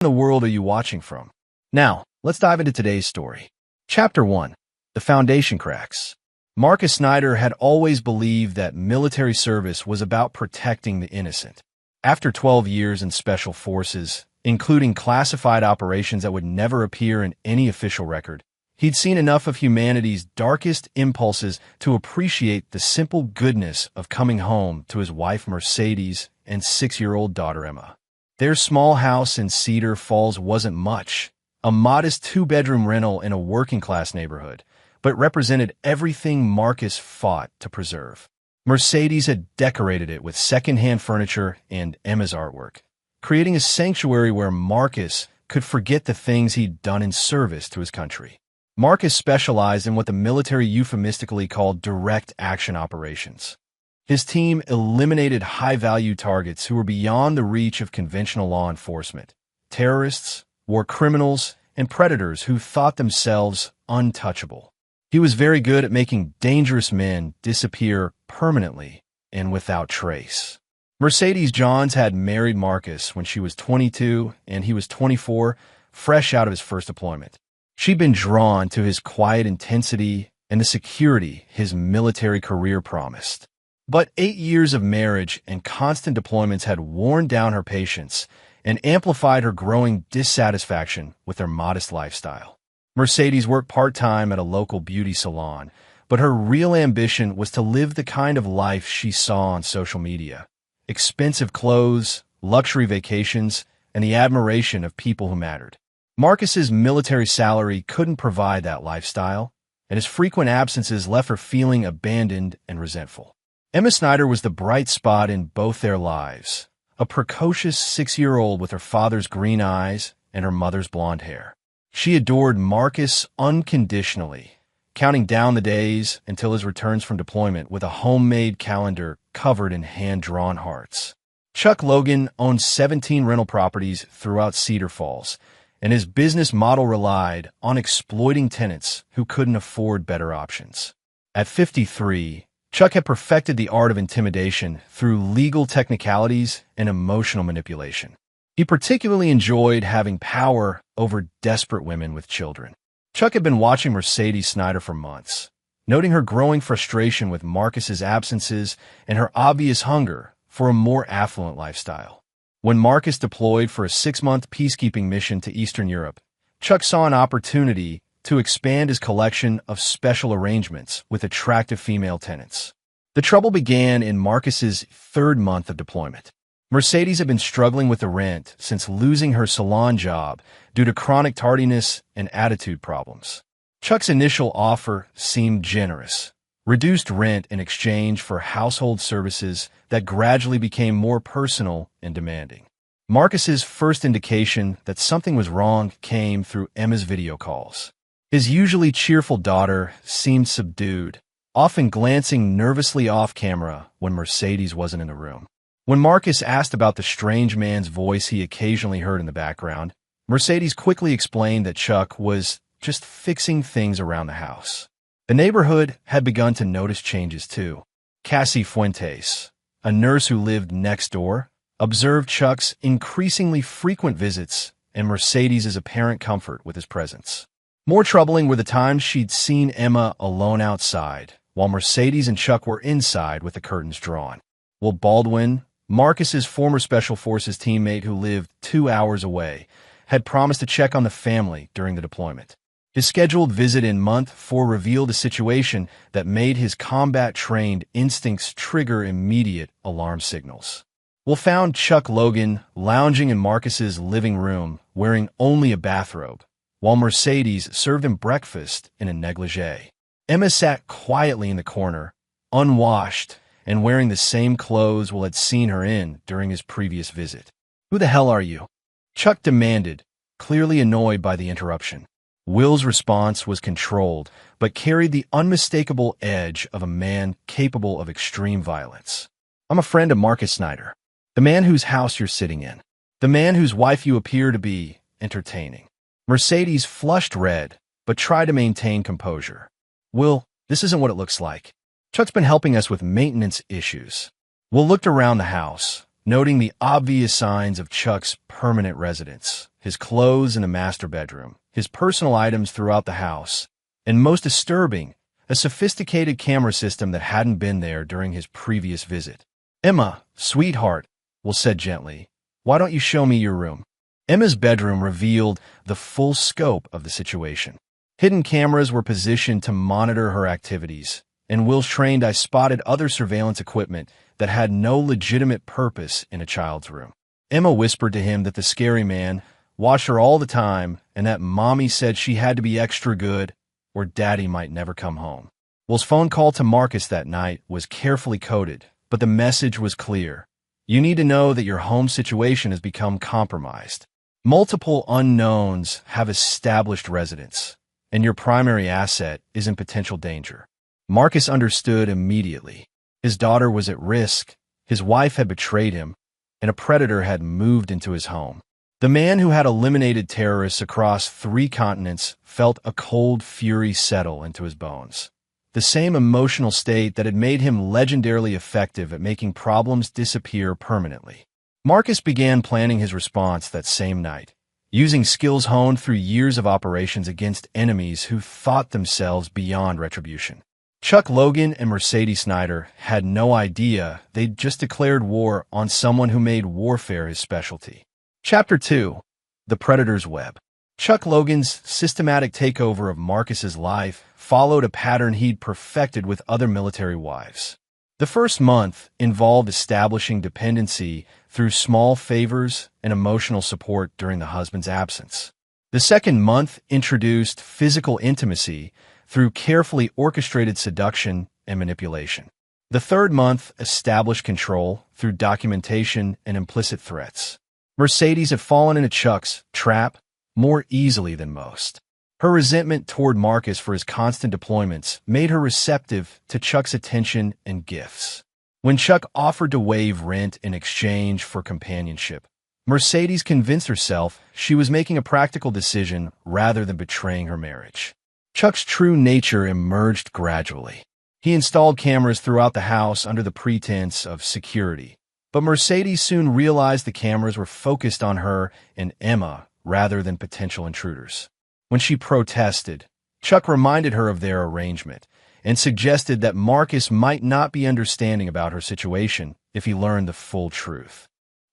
in the world are you watching from? Now, let's dive into today's story. Chapter 1. The Foundation Cracks. Marcus Snyder had always believed that military service was about protecting the innocent. After 12 years in special forces, including classified operations that would never appear in any official record, he'd seen enough of humanity's darkest impulses to appreciate the simple goodness of coming home to his wife Mercedes and 6-year-old daughter Emma. Their small house in Cedar Falls wasn't much, a modest 2-bedroom rental in a working-class neighborhood, but represented everything Marcus fought to preserve. Mercedes had decorated it with second-hand furniture and Emma's artwork, creating a sanctuary where Marcus could forget the things he'd done in service to his country. Marcus specialized in what the military euphemistically called direct action operations. His team eliminated high-value targets who were beyond the reach of conventional law enforcement: terrorists, war criminals, and predators who thought themselves untouchable. He was very good at making dangerous men disappear permanently and without trace. Mercedes Johns had married Marcus when she was 22 and he was 24, fresh out of his first deployment. She'd been drawn to his quiet intensity and the security his military career promised. But 8 years of marriage and constant deployments had worn down her patience and amplified her growing dissatisfaction with their modest lifestyle. Mercedes worked part-time at a local beauty salon, but her real ambition was to live the kind of life she saw on social media: expensive clothes, luxury vacations, and the admiration of people who mattered. Marcus's military salary couldn't provide that lifestyle, and his frequent absences left her feeling abandoned and resentful. Emma Snyder was the bright spot in both their lives, a precocious 6-year-old with her father's green eyes and her mother's blonde hair. She adored Marcus unconditionally, counting down the days until his returns from deployment with a homemade calendar covered in hand-drawn hearts. Chuck Logan owned 17 rental properties throughout Cedar Falls, and his business model relied on exploiting tenants who couldn't afford better options. At 53, Chuck had perfected the art of intimidation through legal technicalities and emotional manipulation. He particularly enjoyed having power over desperate women with children. Chuck had been watching Mercedes Snyder for months, noting her growing frustration with Marcus's absences and her obvious hunger for a more affluent lifestyle. When Marcus deployed for a 6-month peacekeeping mission to Eastern Europe, Chuck saw an opportunity to expand his collection of special arrangements with attractive female tenants. The trouble began in Marcus's 3rd month of deployment. Mercedes had been struggling with the rent since losing her salon job due to chronic tardiness and attitude problems. Chuck's initial offer seemed generous: reduced rent in exchange for household services that gradually became more personal and demanding. Marcus's first indication that something was wrong came through Emma's video calls. His usually cheerful daughter seemed subdued, often glancing nervously off camera when Mercedes wasn't in the room. When Marcus asked about the strange man's voice he occasionally heard in the background, Mercedes quickly explained that Chuck was just fixing things around the house. The neighborhood had begun to notice changes too. Cassie Fuentes, a nurse who lived next door, observed Chuck's increasingly frequent visits and Mercedes' apparent comfort with his presence. More troubling were the times she'd seen Emma alone outside, while Mercedes and Chuck were inside with the curtains drawn. Will Baldwin, Marcus's former Special Forces teammate who lived 2 hours away, had promised to check on the family during the deployment. His scheduled visit in month 4 revealed a situation that made his combat-trained instincts trigger immediate alarm signals. Will found Chuck Logan lounging in Marcus's living room wearing only a bathrobe, while Mercedes served him breakfast in a negligee. Emma sat quietly in the corner, unwashed, and wearing the same clothes Will had seen her in during his previous visit. "Who the hell are you?" Chuck demanded, clearly annoyed by the interruption. Will's response was controlled, but carried the unmistakable edge of a man capable of extreme violence. "I'm a friend of Marcus Snyder, the man whose house you're sitting in, the man whose wife you appear to be entertaining." Mercedes flushed red, but tried to maintain composure. "Will, this isn't what it looks like. Chuck's been helping us with maintenance issues." Will looked around the house, noting the obvious signs of Chuck's permanent residence, his clothes in the master bedroom, his personal items throughout the house, and most disturbing, a sophisticated camera system that hadn't been there during his previous visit. "Emma, sweetheart," Will said gently, "why don't you show me your room?" Emma's bedroom revealed the full scope of the situation. Hidden cameras were positioned to monitor her activities, and Will's trained eye spotted other surveillance equipment that had no legitimate purpose in a child's room. Emma whispered to him that the scary man watched her all the time and that Mommy said she had to be extra good or Daddy might never come home. Will's phone call to Marcus that night was carefully coded, but the message was clear. You need to know that your home situation has become compromised. Multiple unknowns have established residence, and your primary asset is in potential danger. Marcus understood immediately. His daughter was at risk, his wife had betrayed him, and a predator had moved into his home. The man who had eliminated terrorists across 3 continents felt a cold fury settle into his bones. The same emotional state that had made him legendarily effective at making problems disappear permanently. Marcus began planning his response that same night, using skills honed through years of operations against enemies who thought themselves beyond retribution. Chuck Logan and Mercedes Snyder had no idea they'd just declared war on someone who made warfare his specialty. Chapter 2. The Predator's Web. Chuck Logan's systematic takeover of Marcus's life followed a pattern he'd perfected with other military wives. The first month involved establishing dependency through small favors and emotional support during the husband's absence. The second month introduced physical intimacy through carefully orchestrated seduction and manipulation. The third month established control through documentation and implicit threats. Mercedes had fallen into Chuck's trap more easily than most. Her resentment toward Marcus for his constant deployments made her receptive to Chuck's attention and gifts. When Chuck offered to waive rent in exchange for companionship, Mercedes convinced herself she was making a practical decision rather than betraying her marriage. Chuck's true nature emerged gradually. He installed cameras throughout the house under the pretense of security, but Mercedes soon realized the cameras were focused on her and Emma rather than potential intruders. When she protested, Chuck reminded her of their arrangement and suggested that Marcus might not be understanding about her situation if he learned the full truth.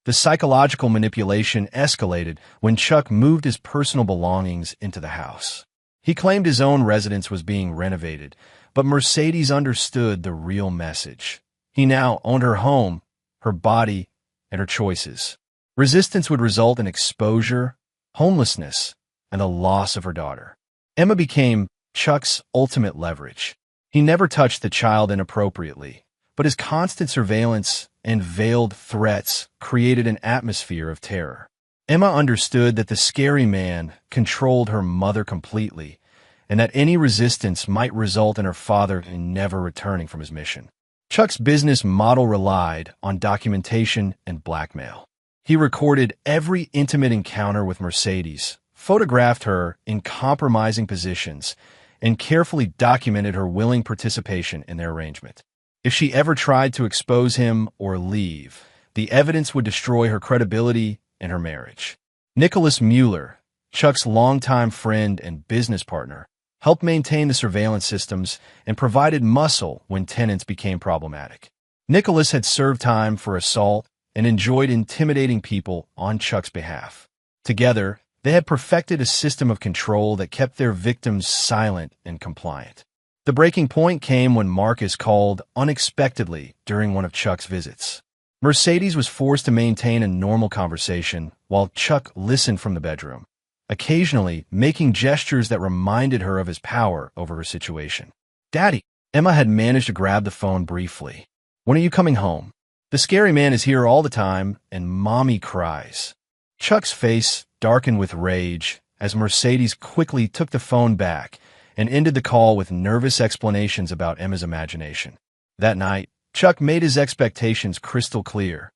The psychological manipulation escalated when Chuck moved his personal belongings into the house. He claimed his own residence was being renovated, but Mercedes understood the real message. He now owned her home, her body, and her choices. Resistance would result in exposure, homelessness, and the loss of her daughter. Emma became Chuck's ultimate leverage. He never touched the child inappropriately, but his constant surveillance and veiled threats created an atmosphere of terror. Emma understood that the scary man controlled her mother completely, and that any resistance might result in her father never returning from his mission. Chuck's business model relied on documentation and blackmail. He recorded every intimate encounter with Mercedes, photographed her in compromising positions, and carefully documented her willing participation in their arrangement. If she ever tried to expose him or leave, the evidence would destroy her credibility and her marriage. Nicholas Mueller, Chuck's longtime friend and business partner, helped maintain the surveillance systems and provided muscle when tenants became problematic. Nicholas had served time for assault and enjoyed intimidating people on Chuck's behalf. Together, they had perfected a system of control that kept their victims silent and compliant. The breaking point came when Marcus called unexpectedly during one of Chuck's visits. Mercedes was forced to maintain a normal conversation while Chuck listened from the bedroom, occasionally making gestures that reminded her of his power over her situation. "Daddy," Emma had managed to grab the phone briefly. "When are you coming home? The scary man is here all the time, and Mommy cries." Chuck's face darkened with rage as Mercedes quickly took the phone back and ended the call with nervous explanations about Emma's imagination. That night, Chuck made his expectations crystal clear.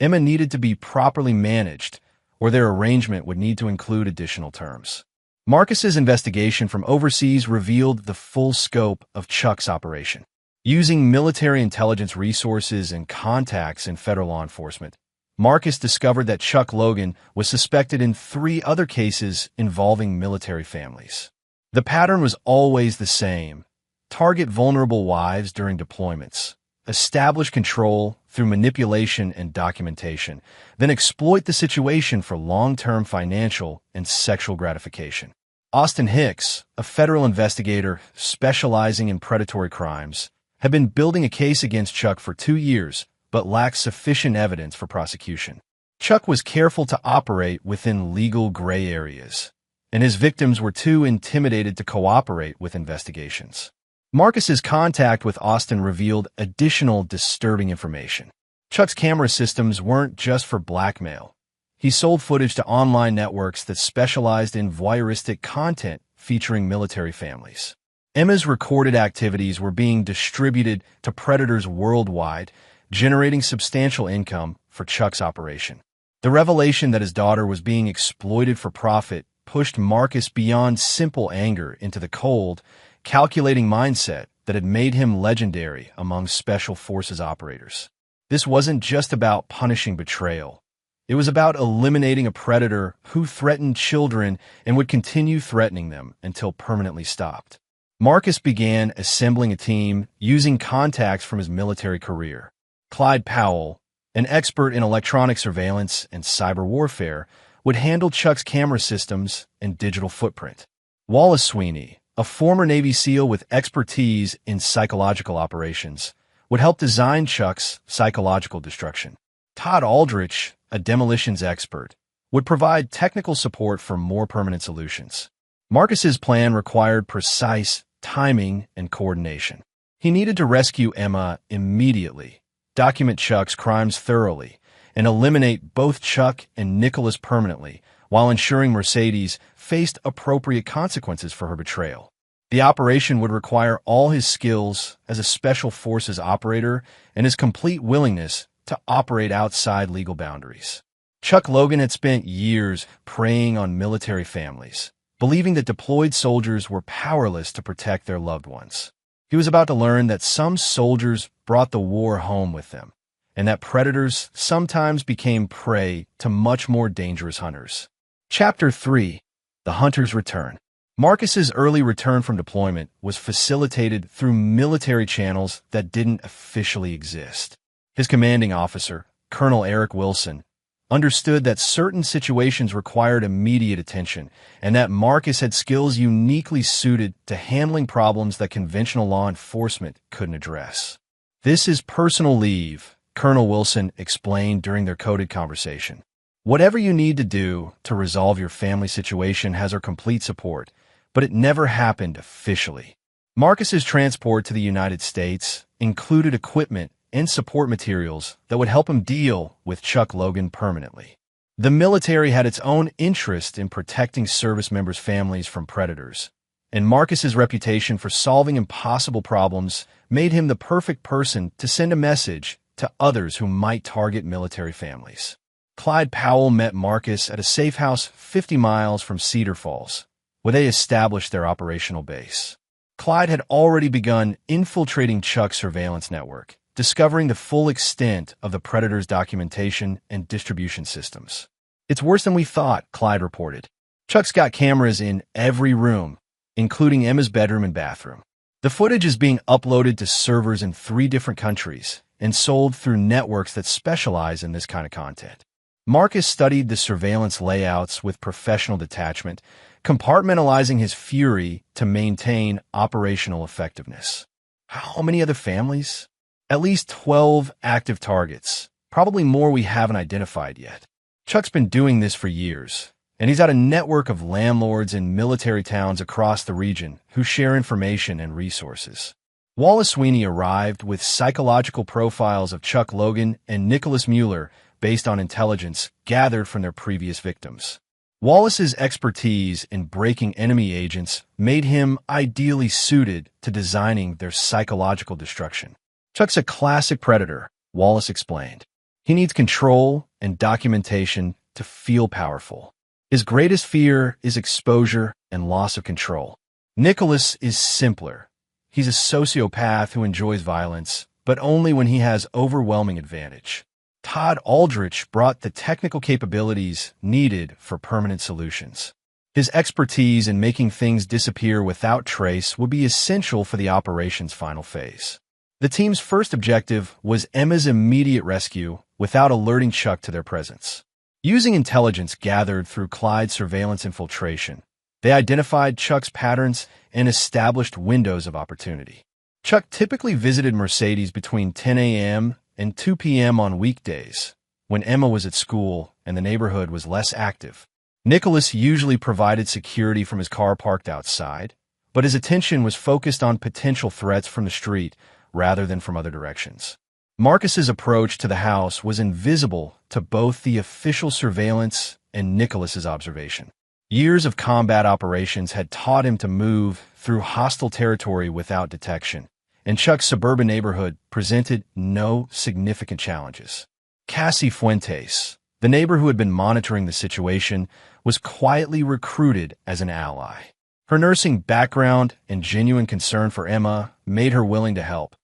Emma needed to be properly managed, or their arrangement would need to include additional terms. Marcus's investigation from overseas revealed the full scope of Chuck's operation. Using military intelligence resources and contacts in federal law enforcement, Marcus discovered that Chuck Logan was suspected in 3 other cases involving military families. The pattern was always the same: target vulnerable wives during deployments, establish control through manipulation and documentation, then exploit the situation for long-term financial and sexual gratification. Austin Hicks, a federal investigator specializing in predatory crimes, had been building a case against Chuck for 2 years, but lacked sufficient evidence for prosecution. Chuck was careful to operate within legal gray areas, and his victims were too intimidated to cooperate with investigations. Marcus's contact with Austin revealed additional disturbing information. Chuck's camera systems weren't just for blackmail. He sold footage to online networks that specialized in voyeuristic content featuring military families. Emma's recorded activities were being distributed to predators worldwide, generating substantial income for Chuck's operation. The revelation that his daughter was being exploited for profit pushed Marcus beyond simple anger into the cold, calculating mindset that had made him legendary among Special Forces operators. This wasn't just about punishing betrayal. It was about eliminating a predator who threatened children and would continue threatening them until permanently stopped. Marcus began assembling a team using contacts from his military career. Clyde Powell, an expert in electronic surveillance and cyber warfare, would handle Chuck's camera systems and digital footprint. Wallace Sweeney, a former Navy SEAL with expertise in psychological operations, would help design Chuck's psychological destruction. Todd Aldrich, a demolitions expert, would provide technical support for more permanent solutions. Marcus's plan required precise timing and coordination. He needed to rescue Emma immediately, document Chuck's crimes thoroughly, and eliminate both Chuck and Nicholas permanently, while ensuring Mercedes faced appropriate consequences for her betrayal. The operation would require all his skills as a Special Forces operator and his complete willingness to operate outside legal boundaries. Chuck Logan had spent years preying on military families, believing that deployed soldiers were powerless to protect their loved ones. He was about to learn that some soldiers brought the war home with them, and that predators sometimes became prey to much more dangerous hunters. Chapter 3: The Hunter's Return. Marcus's early return from deployment was facilitated through military channels that didn't officially exist. His commanding officer, Colonel Eric Wilson, understood that certain situations required immediate attention and that Marcus had skills uniquely suited to handling problems that conventional law enforcement couldn't address. "This is personal leave," Colonel Wilson explained during their coded conversation. "Whatever you need to do to resolve your family situation has our complete support, but it never happened officially." Marcus's transport to the United States included equipment and support materials that would help him deal with Chuck Logan permanently. The military had its own interest in protecting service members' families from predators, and Marcus's reputation for solving impossible problems made him the perfect person to send a message to others who might target military families. Clyde Powell met Marcus at a safe house 50 miles from Cedar Falls, where they established their operational base. Clyde had already begun infiltrating Chuck's surveillance network, discovering the full extent of the predator's documentation and distribution systems. "It's worse than we thought," Clyde reported. "Chuck's got cameras in every room, including Emma's bedroom and bathroom. The footage is being uploaded to servers in 3 different countries and sold through networks that specialize in this kind of content." Marcus studied the surveillance layouts with professional detachment, compartmentalizing his fury to maintain operational effectiveness. How many other families? At least 12 active targets, probably more we haven't identified yet. Chuck's been doing this for years, and he's got a network of landlords in military towns across the region who share information and resources. Wallace Sweeney arrived with psychological profiles of Chuck Logan and Nicholas Mueller based on intelligence gathered from their previous victims. Wallace's expertise in breaking enemy agents made him ideally suited to designing their psychological destruction. "Chuck's a classic predator," Wallace explained. "He needs control and documentation to feel powerful. His greatest fear is exposure and loss of control. Nicholas is simpler. He's a sociopath who enjoys violence, but only when he has overwhelming advantage. Todd Aldrich brought the technical capabilities needed for permanent solutions. His expertise in making things disappear without trace would be essential for the operation's final phase. The team's first objective was Emma's immediate rescue without alerting Chuck to their presence. Using intelligence gathered through Clyde's surveillance infiltration, they identified Chuck's patterns and established windows of opportunity. Chuck typically visited Mercedes between 10 a.m. and 2 p.m. on weekdays, when Emma was at school and the neighborhood was less active. Nicholas usually provided security from his car parked outside, but his attention was focused on potential threats from the street rather than from other directions. Marcus's approach to the house was invisible to both the official surveillance and Nicholas's observation. Years of combat operations had taught him to move through hostile territory without detection, and Chuck's suburban neighborhood presented no significant challenges. Cassie Fuentes, the neighbor who had been monitoring the situation, was quietly recruited as an ally. Her nursing background and genuine concern for Emma made her willing to help,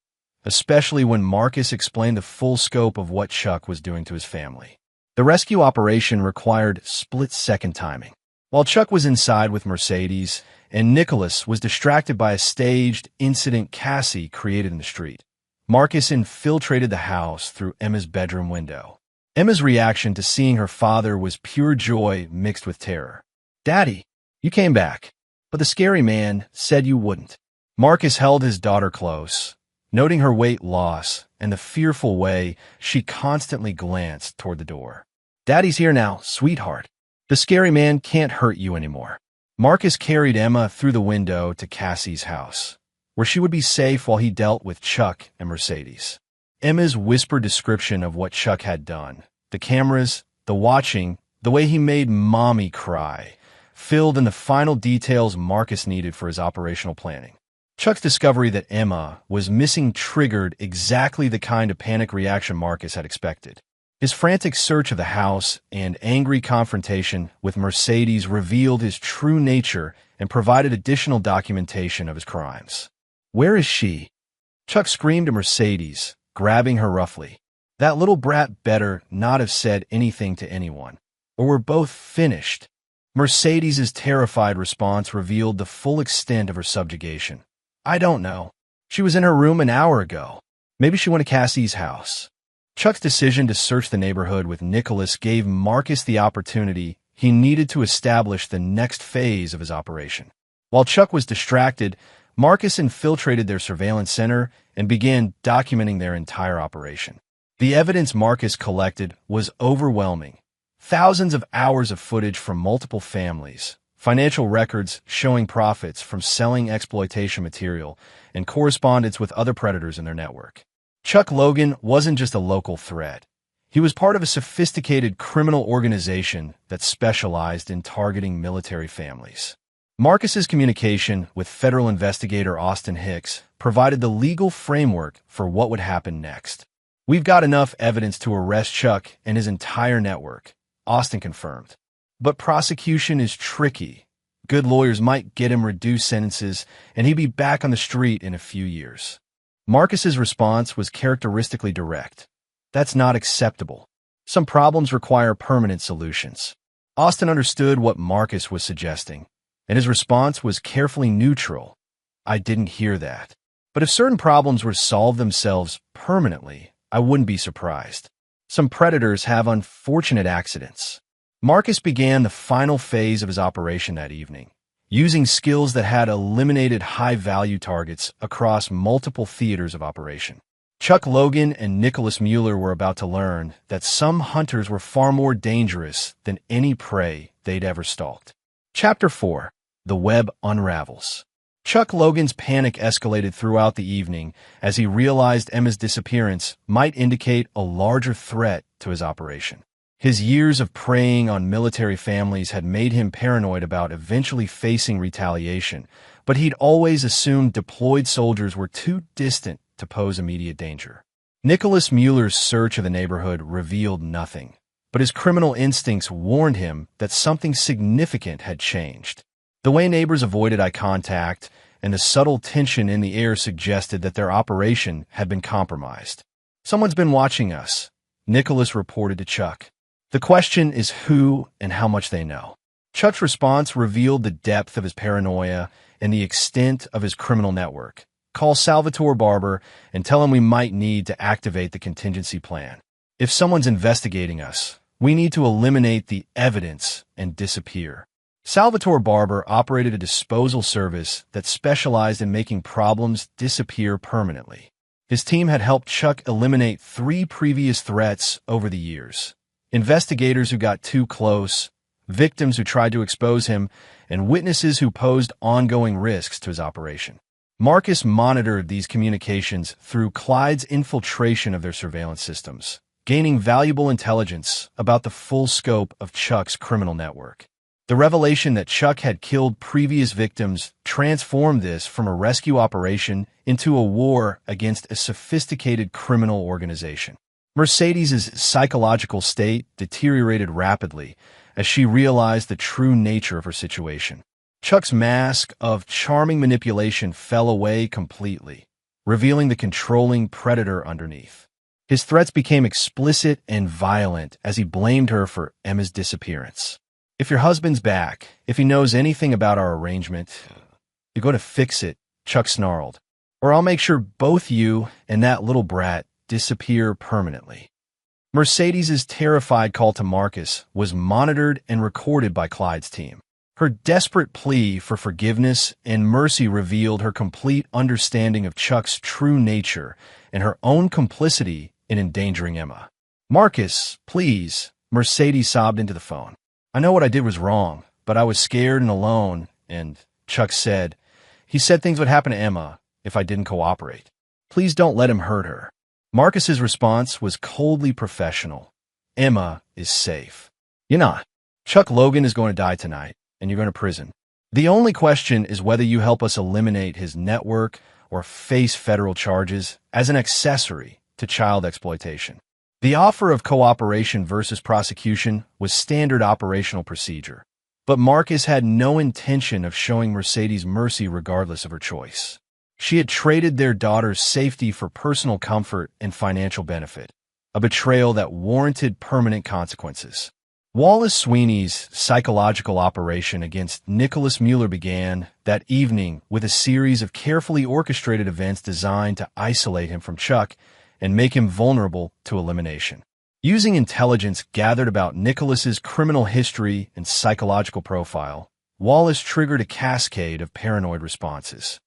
especially when Marcus explained the full scope of what Chuck was doing to his family. The rescue operation required split-second timing. While Chuck was inside with Mercedes and Nicholas was distracted by a staged incident Cassie created in the street, Marcus infiltrated the house through Emma's bedroom window. Emma's reaction to seeing her father was pure joy mixed with terror. "Daddy, you came back, but the scary man said you wouldn't." Marcus held his daughter close, noting her weight loss and the fearful way she constantly glanced toward the door. "Daddy's here now, sweetheart. The scary man can't hurt you anymore." Marcus carried Emma through the window to Cassie's house, where she would be safe while he dealt with Chuck and Mercedes. Emma's whispered description of what Chuck had done, the cameras, the watching, the way he made Mommy cry, filled in the final details Marcus needed for his operational planning. Chuck's discovery that Emma was missing triggered exactly the kind of panic reaction Marcus had expected. His frantic search of the house and angry confrontation with Mercedes revealed his true nature and provided additional documentation of his crimes. "Where is she?" Chuck screamed to Mercedes, grabbing her roughly. "That little brat better not have said anything to anyone, or we're both finished." Mercedes's terrified response revealed the full extent of her subjugation. "I don't know. She was in her room an hour ago. Maybe she went to Cassie's house." Chuck's decision to search the neighborhood with Nicholas gave Marcus the opportunity he needed to establish the next phase of his operation. While Chuck was distracted, Marcus infiltrated their surveillance center and began documenting their entire operation. The evidence Marcus collected was overwhelming. Thousands of hours of footage from multiple families, financial records showing profits from selling exploitation material, and correspondence with other predators in their network. Chuck Logan wasn't just a local threat. He was part of a sophisticated criminal organization that specialized in targeting military families. Marcus's communication with federal investigator Austin Hicks provided the legal framework for what would happen next. "We've got enough evidence to arrest Chuck and his entire network," Austin confirmed. "But prosecution is tricky. Good lawyers might get him reduced sentences, and he'd be back on the street in a few years." Marcus's response was characteristically direct. "That's not acceptable. Some problems require permanent solutions." Austin understood what Marcus was suggesting, and his response was carefully neutral. "I didn't hear that. But if certain problems were to solve themselves permanently, I wouldn't be surprised. Some predators have unfortunate accidents." Marcus began the final phase of his operation that evening, using skills that had eliminated high-value targets across multiple theaters of operation. Chuck Logan and Nicholas Mueller were about to learn that some hunters were far more dangerous than any prey they'd ever stalked. Chapter 4. The Web Unravels. Chuck Logan's panic escalated throughout the evening as he realized Emma's disappearance might indicate a larger threat to his operation. His years of preying on military families had made him paranoid about eventually facing retaliation, but he'd always assumed deployed soldiers were too distant to pose immediate danger. Nicholas Mueller's search of the neighborhood revealed nothing, but his criminal instincts warned him that something significant had changed. The way neighbors avoided eye contact and the subtle tension in the air suggested that their operation had been compromised. "Someone's been watching us," Nicholas reported to Chuck. The question is who and how much they know. Chuck's response revealed the depth of his paranoia and the extent of his criminal network. Call Salvatore Barber and tell him we might need to activate the contingency plan. If someone's investigating us, we need to eliminate the evidence and disappear. Salvatore Barber operated a disposal service that specialized in making problems disappear permanently. His team had helped Chuck eliminate 3 previous threats over the years. Investigators who got too close, victims who tried to expose him, and witnesses who posed ongoing risks to his operation. Marcus monitored these communications through Clyde's infiltration of their surveillance systems, gaining valuable intelligence about the full scope of Chuck's criminal network. The revelation that Chuck had killed previous victims transformed this from a rescue operation into a war against a sophisticated criminal organization. Mercedes' psychological state deteriorated rapidly as she realized the true nature of her situation. Chuck's mask of charming manipulation fell away completely, revealing the controlling predator underneath. His threats became explicit and violent as he blamed her for Emma's disappearance. If your husband's back, if he knows anything about our arrangement, you're going to fix it, Chuck snarled. Or I'll make sure both you and that little brat disappear permanently. Mercedes' terrified call to Marcus was monitored and recorded by Clyde's team. Her desperate plea for forgiveness and mercy revealed her complete understanding of Chuck's true nature and her own complicity in endangering Emma. Marcus, please, Mercedes sobbed into the phone. I know what I did was wrong, but I was scared and alone, and Chuck said, he said things would happen to Emma if I didn't cooperate. Please don't let him hurt her. Marcus's response was coldly professional. Emma is safe. You're not. Chuck Logan is going to die tonight, and you're going to prison. The only question is whether you help us eliminate his network or face federal charges as an accessory to child exploitation. The offer of cooperation versus prosecution was standard operational procedure, but Marcus had no intention of showing Mercedes mercy regardless of her choice. She had traded their daughter's safety for personal comfort and financial benefit, a betrayal that warranted permanent consequences. Wallace Sweeney's psychological operation against Nicholas Mueller began that evening with a series of carefully orchestrated events designed to isolate him from Chuck and make him vulnerable to elimination. Using intelligence gathered about Nicholas's criminal history and psychological profile, Wallace triggered a cascade of paranoid responses.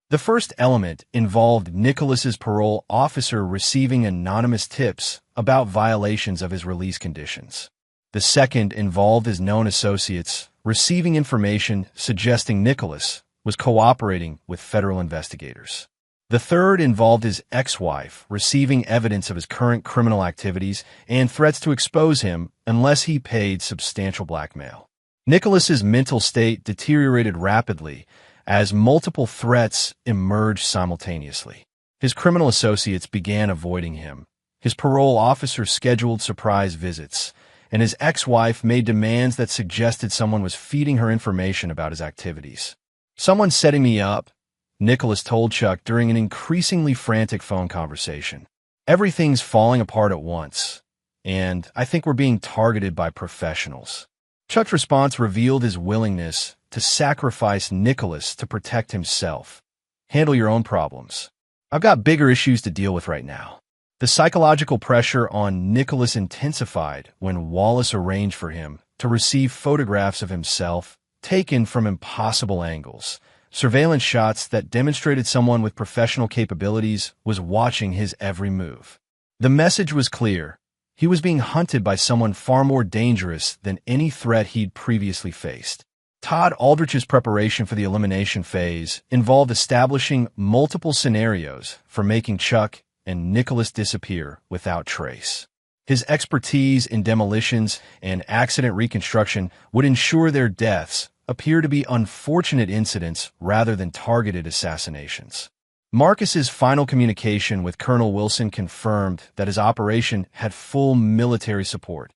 The first element involved Nicholas's parole officer receiving anonymous tips about violations of his release conditions. The second involved his known associates receiving information suggesting Nicholas was cooperating with federal investigators. The third involved his ex-wife receiving evidence of his current criminal activities and threats to expose him unless he paid substantial blackmail. Nicholas's mental state deteriorated rapidly as multiple threats emerged simultaneously. His criminal associates began avoiding him. His parole officer scheduled surprise visits, and his ex-wife made demands that suggested someone was feeding her information about his activities. Someone's setting me up, Nicholas told Chuck during an increasingly frantic phone conversation. Everything's falling apart at once, and I think we're being targeted by professionals. Chuck's response revealed his willingness to sacrifice Nicholas to protect himself. Handle your own problems. I've got bigger issues to deal with right now. The psychological pressure on Nicholas intensified when Wallace arranged for him to receive photographs of himself taken from impossible angles. Surveillance shots that demonstrated someone with professional capabilities was watching his every move. The message was clear. He was being hunted by someone far more dangerous than any threat he'd previously faced. Todd Aldrich's preparation for the elimination phase involved establishing multiple scenarios for making Chuck and Nicholas disappear without trace. His expertise in demolitions and accident reconstruction would ensure their deaths appear to be unfortunate incidents rather than targeted assassinations. Marcus's final communication with Colonel Wilson confirmed that his operation had full military support.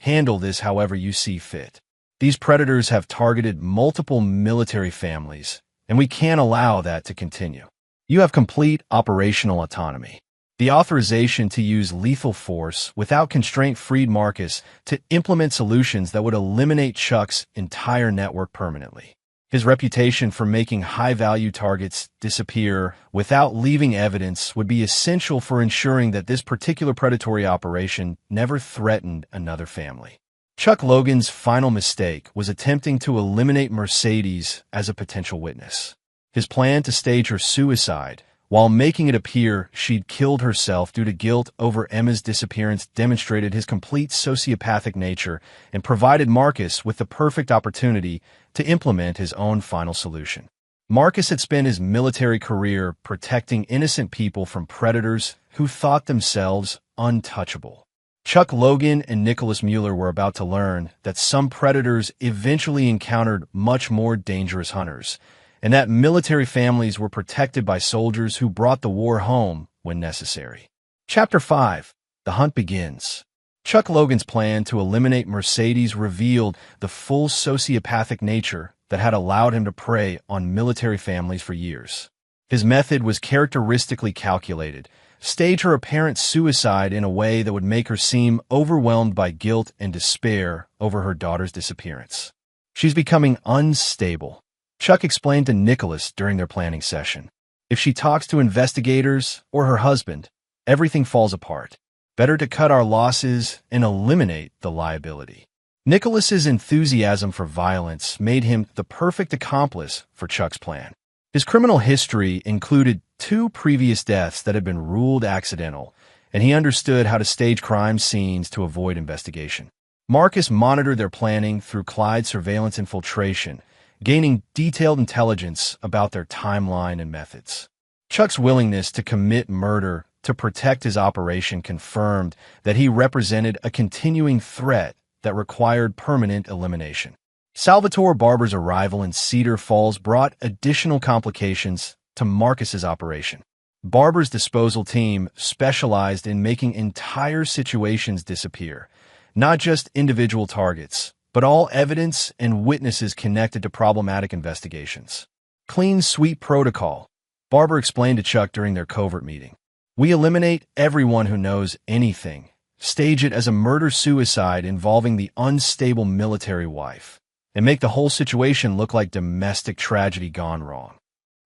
Handle this however you see fit. These predators have targeted multiple military families, and we can't allow that to continue. You have complete operational autonomy. The authorization to use lethal force without constraint freed Marcus to implement solutions that would eliminate Chuck's entire network permanently. His reputation for making high-value targets disappear without leaving evidence would be essential for ensuring that this particular predatory operation never threatened another family. Chuck Logan's final mistake was attempting to eliminate Mercedes as a potential witness. His plan to stage her suicide, while making it appear she'd killed herself due to guilt over Emma's disappearance, demonstrated his complete sociopathic nature and provided Marcus with the perfect opportunity to implement his own final solution. Marcus had spent his military career protecting innocent people from predators who thought themselves untouchable. Chuck Logan and Nicholas Mueller were about to learn that some predators eventually encountered much more dangerous hunters, and that military families were protected by soldiers who brought the war home when necessary. Chapter 5. The Hunt Begins. Chuck Logan's plan to eliminate Mercedes revealed the full sociopathic nature that had allowed him to prey on military families for years. His method was characteristically calculated: stage her apparent suicide in a way that would make her seem overwhelmed by guilt and despair over her daughter's disappearance. "She's becoming unstable," Chuck explained to Nicholas during their planning session. "If she talks to investigators or her husband, everything falls apart. Better to cut our losses and eliminate the liability." Nicholas's enthusiasm for violence made him the perfect accomplice for Chuck's plan. His criminal history included 2 previous deaths that had been ruled accidental, and he understood how to stage crime scenes to avoid investigation. Marcus monitored their planning through Clyde's surveillance infiltration, gaining detailed intelligence about their timeline and methods. Chuck's willingness to commit murder to protect his operation confirmed that he represented a continuing threat that required permanent elimination. Salvatore Barber's arrival in Cedar Falls brought additional complications to Marcus's operation. Barber's disposal team specialized in making entire situations disappear, not just individual targets, but all evidence and witnesses connected to problematic investigations. "Clean sweep protocol," Barber explained to Chuck during their covert meeting. "We eliminate everyone who knows anything, stage it as a murder-suicide involving the unstable military wife, and make the whole situation look like domestic tragedy gone wrong."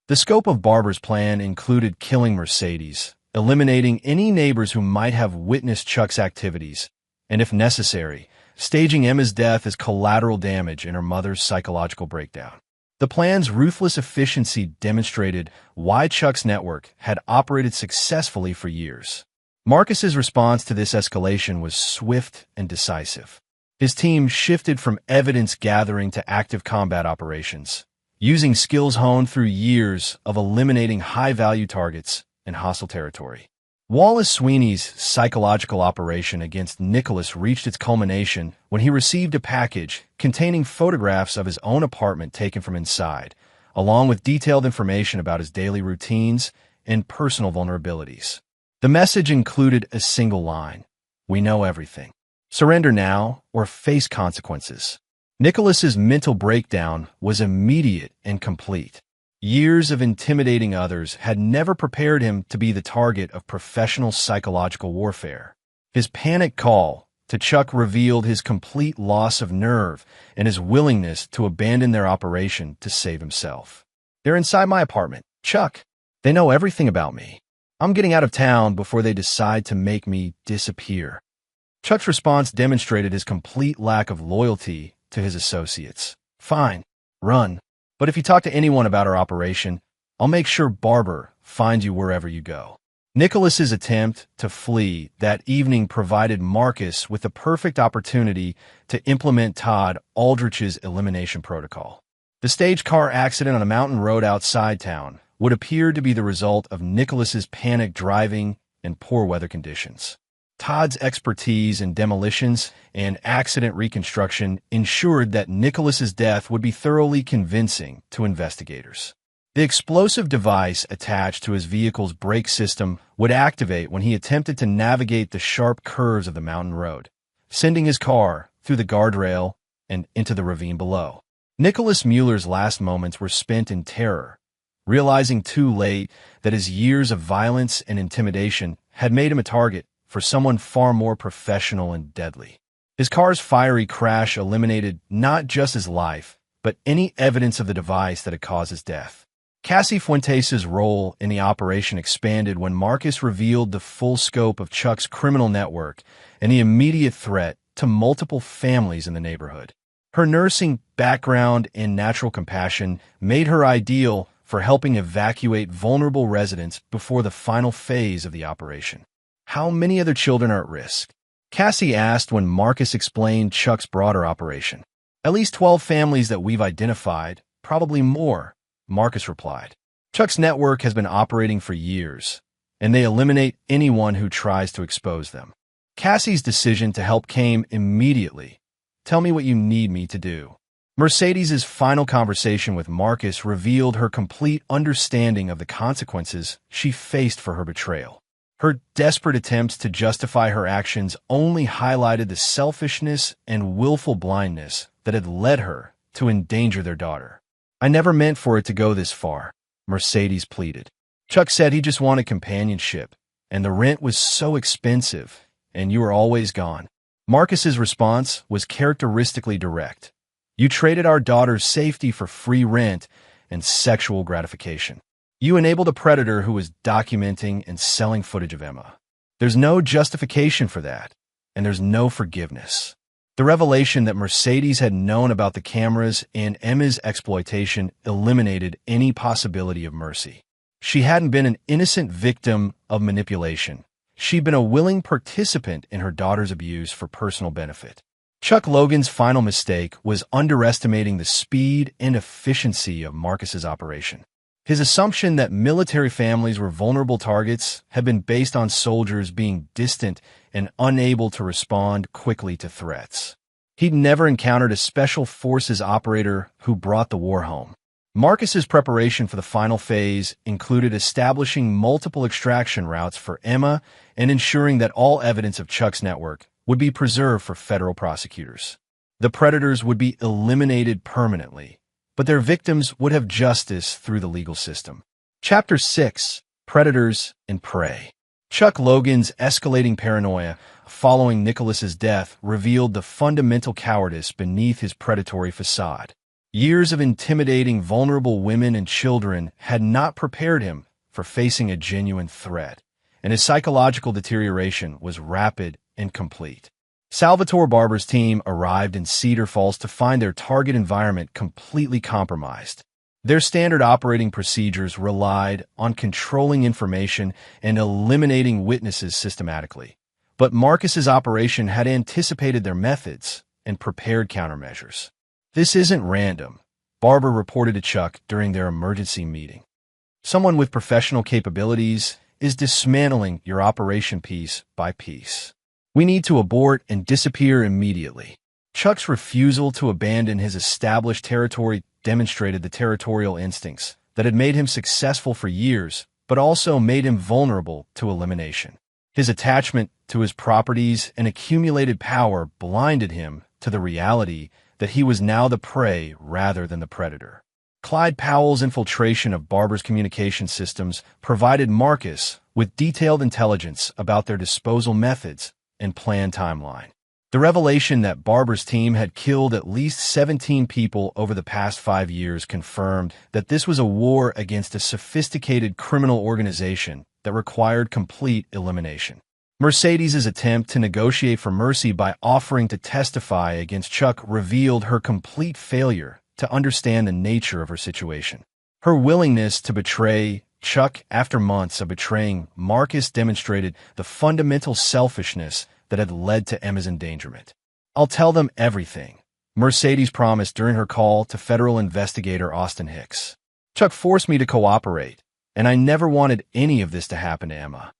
The scope of Barber's plan included killing Mercedes, eliminating any neighbors who might have witnessed Chuck's activities, and if necessary, staging Emma's death as collateral damage in her mother's psychological breakdown. The plan's ruthless efficiency demonstrated why Chuck's network had operated successfully for years. Marcus's response to this escalation was swift and decisive. His team shifted from evidence gathering to active combat operations, using skills honed through years of eliminating high-value targets in hostile territory. Wallace Sweeney's psychological operation against Nicholas reached its culmination when he received a package containing photographs of his own apartment taken from inside, along with detailed information about his daily routines and personal vulnerabilities. The message included a single line: "We know everything. Surrender now or face consequences." Nicholas's mental breakdown was immediate and complete. Years of intimidating others had never prepared him to be the target of professional psychological warfare. His panic call to Chuck revealed his complete loss of nerve and his willingness to abandon their operation to save himself. "They're inside my apartment. Chuck, they know everything about me. I'm getting out of town before they decide to make me disappear." Chuck's response demonstrated his complete lack of loyalty to his associates. "Fine, run. But if you talk to anyone about our operation, I'll make sure Barber finds you wherever you go." Nicholas's attempt to flee that evening provided Marcus with the perfect opportunity to implement Todd Aldrich's elimination protocol. The stage car accident on a mountain road outside town would appear to be the result of Nicholas's panic driving and poor weather conditions. Todd's expertise in demolitions and accident reconstruction ensured that Nicholas's death would be thoroughly convincing to investigators. The explosive device attached to his vehicle's brake system would activate when he attempted to navigate the sharp curves of the mountain road, sending his car through the guardrail and into the ravine below. Nicholas Mueller's last moments were spent in terror, realizing too late that his years of violence and intimidation had made him a target for someone far more professional and deadly. His car's fiery crash eliminated not just his life, but any evidence of the device that had caused his death. Cassie Fuentes' role in the operation expanded when Marcus revealed the full scope of Chuck's criminal network and the immediate threat to multiple families in the neighborhood. Her nursing background and natural compassion made her ideal for helping evacuate vulnerable residents before the final phase of the operation. How many other children are at risk? Cassie asked when Marcus explained Chuck's broader operation. At least 12 families that we've identified, probably more, Marcus replied. Chuck's network has been operating for years, and they eliminate anyone who tries to expose them. Cassie's decision to help came immediately. Tell me what you need me to do. Mercedes' final conversation with Marcus revealed her complete understanding of the consequences she faced for her betrayal. Her desperate attempts to justify her actions only highlighted the selfishness and willful blindness that had led her to endanger their daughter. I never meant for it to go this far, Mercedes pleaded. Chuck said he just wanted companionship, and the rent was so expensive, and you were always gone. Marcus's response was characteristically direct. You traded our daughter's safety for free rent and sexual gratification. You enabled a predator who was documenting and selling footage of Emma. There's no justification for that, and there's no forgiveness. The revelation that Mercedes had known about the cameras and Emma's exploitation eliminated any possibility of mercy. She hadn't been an innocent victim of manipulation. She'd been a willing participant in her daughter's abuse for personal benefit. Chuck Logan's final mistake was underestimating the speed and efficiency of Marcus's operation. His assumption that military families were vulnerable targets had been based on soldiers being distant and unable to respond quickly to threats. He'd never encountered a special forces operator who brought the war home. Marcus's preparation for the final phase included establishing multiple extraction routes for Emma and ensuring that all evidence of Chuck's network would be preserved for federal prosecutors. The predators would be eliminated permanently, but their victims would have justice through the legal system. Chapter 6: Predators and Prey. Chuck Logan's escalating paranoia following Nicholas's death revealed the fundamental cowardice beneath his predatory facade. Years of intimidating vulnerable women and children had not prepared him for facing a genuine threat, and his psychological deterioration was rapid and complete. Salvatore Barber's team arrived in Cedar Falls to find their target environment completely compromised. Their standard operating procedures relied on controlling information and eliminating witnesses systematically. But Marcus's operation had anticipated their methods and prepared countermeasures. This isn't random, Barber reported to Chuck during their emergency meeting. Someone with professional capabilities is dismantling your operation piece by piece. We need to abort and disappear immediately. Chuck's refusal to abandon his established territory demonstrated the territorial instincts that had made him successful for years, but also made him vulnerable to elimination. His attachment to his properties and accumulated power blinded him to the reality that he was now the prey rather than the predator. Clyde Powell's infiltration of Barber's communication systems provided Marcus with detailed intelligence about their disposal methods and planned timeline. The revelation that Barber's team had killed at least 17 people over the past 5 years confirmed that this was a war against a sophisticated criminal organization that required complete elimination. Mercedes' attempt to negotiate for mercy by offering to testify against Chuck revealed her complete failure to understand the nature of her situation. Her willingness to betray Chuck after months of betraying Marcus demonstrated the fundamental selfishness that had led to Emma's endangerment. I'll tell them everything, Mercedes promised during her call to federal investigator Austin Hicks. Chuck forced me to cooperate, and I never wanted any of this to happen to Emma.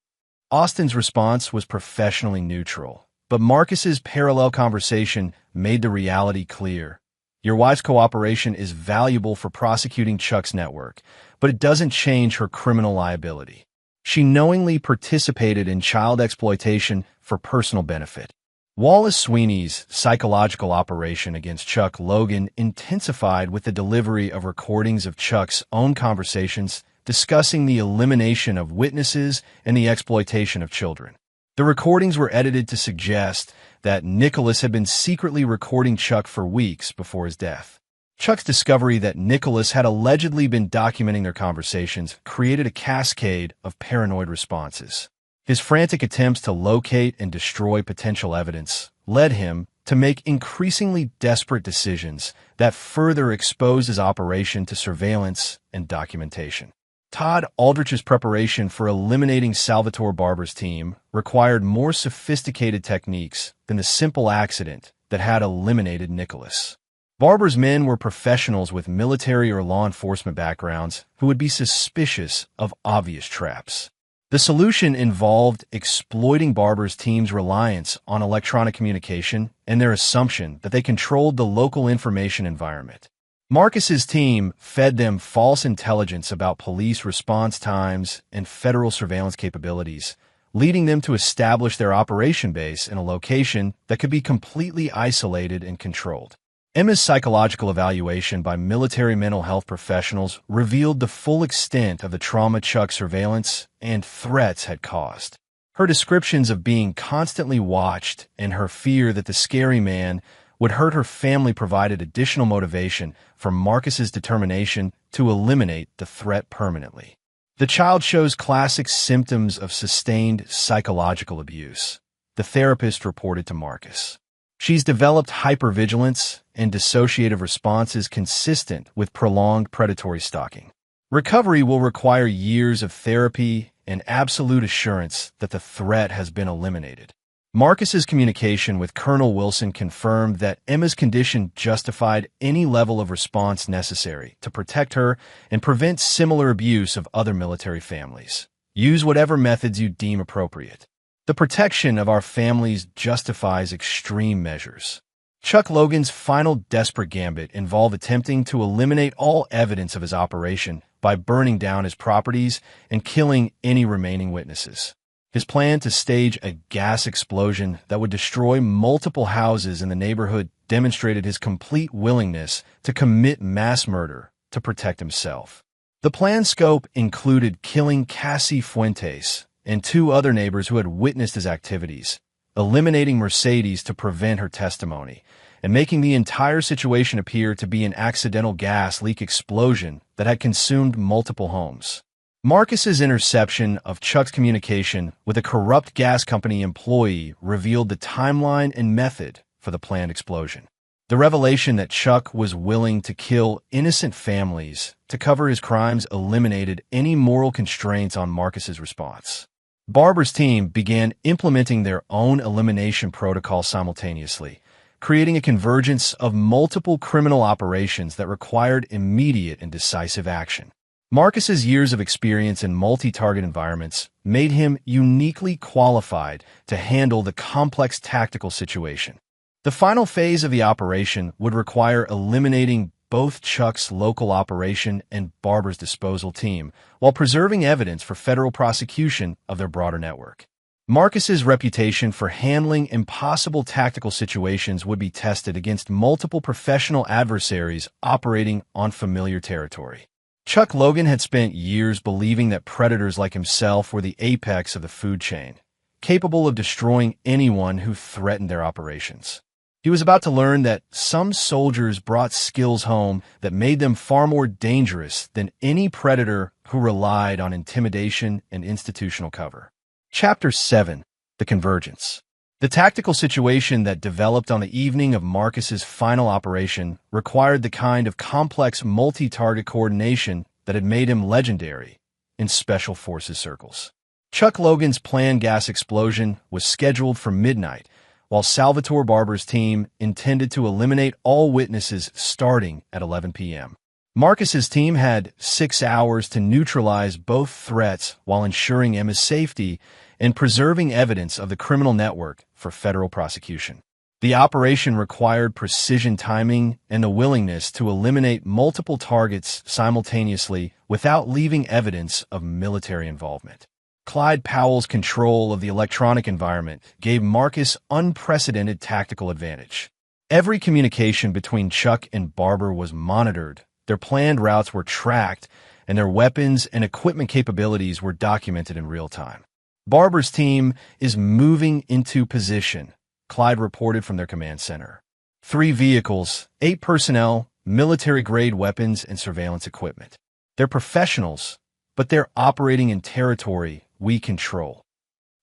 Austin's response was professionally neutral, but Marcus's parallel conversation made the reality clear. Your wife's cooperation is valuable for prosecuting Chuck's network, but it doesn't change her criminal liability. She knowingly participated in child exploitation for personal benefit. Wallace Sweeney's psychological operation against Chuck Logan intensified with the delivery of recordings of Chuck's own conversations discussing the elimination of witnesses and the exploitation of children. The recordings were edited to suggest that Nicholas had been secretly recording Chuck for weeks before his death. Chuck's discovery that Nicholas had allegedly been documenting their conversations created a cascade of paranoid responses. His frantic attempts to locate and destroy potential evidence led him to make increasingly desperate decisions that further exposed his operation to surveillance and documentation. Todd Aldrich's preparation for eliminating Salvatore Barber's team required more sophisticated techniques than the simple accident that had eliminated Nicholas. Barber's men were professionals with military or law enforcement backgrounds who would be suspicious of obvious traps. The solution involved exploiting Barber's team's reliance on electronic communication and their assumption that they controlled the local information environment. Marcus's team fed them false intelligence about police response times and federal surveillance capabilities, leading them to establish their operation base in a location that could be completely isolated and controlled. Emma's psychological evaluation by military mental health professionals revealed the full extent of the trauma Chuck's surveillance and threats had caused. Her descriptions of being constantly watched and her fear that the scary man would hurt her family provided additional motivation for Marcus's determination to eliminate the threat permanently. The child shows classic symptoms of sustained psychological abuse, the therapist reported to Marcus. She's developed hypervigilance and dissociative responses consistent with prolonged predatory stalking. Recovery will require years of therapy and absolute assurance that the threat has been eliminated. Marcus's communication with Colonel Wilson confirmed that Emma's condition justified any level of response necessary to protect her and prevent similar abuse of other military families. Use whatever methods you deem appropriate. The protection of our families justifies extreme measures. Chuck Logan's final desperate gambit involved attempting to eliminate all evidence of his operation by burning down his properties and killing any remaining witnesses. His plan to stage a gas explosion that would destroy multiple houses in the neighborhood demonstrated his complete willingness to commit mass murder to protect himself. The plan's scope included killing Cassie Fuentes and two other neighbors who had witnessed his activities, eliminating Mercedes to prevent her testimony, and making the entire situation appear to be an accidental gas leak explosion that had consumed multiple homes. Marcus's interception of Chuck's communication with a corrupt gas company employee revealed the timeline and method for the planned explosion. The revelation that Chuck was willing to kill innocent families to cover his crimes eliminated any moral constraints on Marcus's response. Barber's team began implementing their own elimination protocol simultaneously, creating a convergence of multiple criminal operations that required immediate and decisive action. Marcus's years of experience in multi-target environments made him uniquely qualified to handle the complex tactical situation. The final phase of the operation would require eliminating both Chuck's local operation and Barber's disposal team, while preserving evidence for federal prosecution of their broader network. Marcus's reputation for handling impossible tactical situations would be tested against multiple professional adversaries operating on familiar territory. Chuck Logan had spent years believing that predators like himself were the apex of the food chain, capable of destroying anyone who threatened their operations. He was about to learn that some soldiers brought skills home that made them far more dangerous than any predator who relied on intimidation and institutional cover. Chapter 7: The Convergence. The tactical situation that developed on the evening of Marcus's final operation required the kind of complex multi-target coordination that had made him legendary in special forces circles. Chuck Logan's planned gas explosion was scheduled for midnight, while Salvatore Barber's team intended to eliminate all witnesses starting at 11 p.m. Marcus's team had 6 hours to neutralize both threats while ensuring Emma's safety and preserving evidence of the criminal network for federal prosecution. The operation required precision timing and the willingness to eliminate multiple targets simultaneously without leaving evidence of military involvement. Clyde Powell's control of the electronic environment gave Marcus unprecedented tactical advantage. Every communication between Chuck and Barber was monitored, their planned routes were tracked, and their weapons and equipment capabilities were documented in real time. Barber's team is moving into position, Clyde reported from their command center. 3 vehicles, 8 personnel, military-grade weapons, and surveillance equipment. They're professionals, but they're operating in territory we control.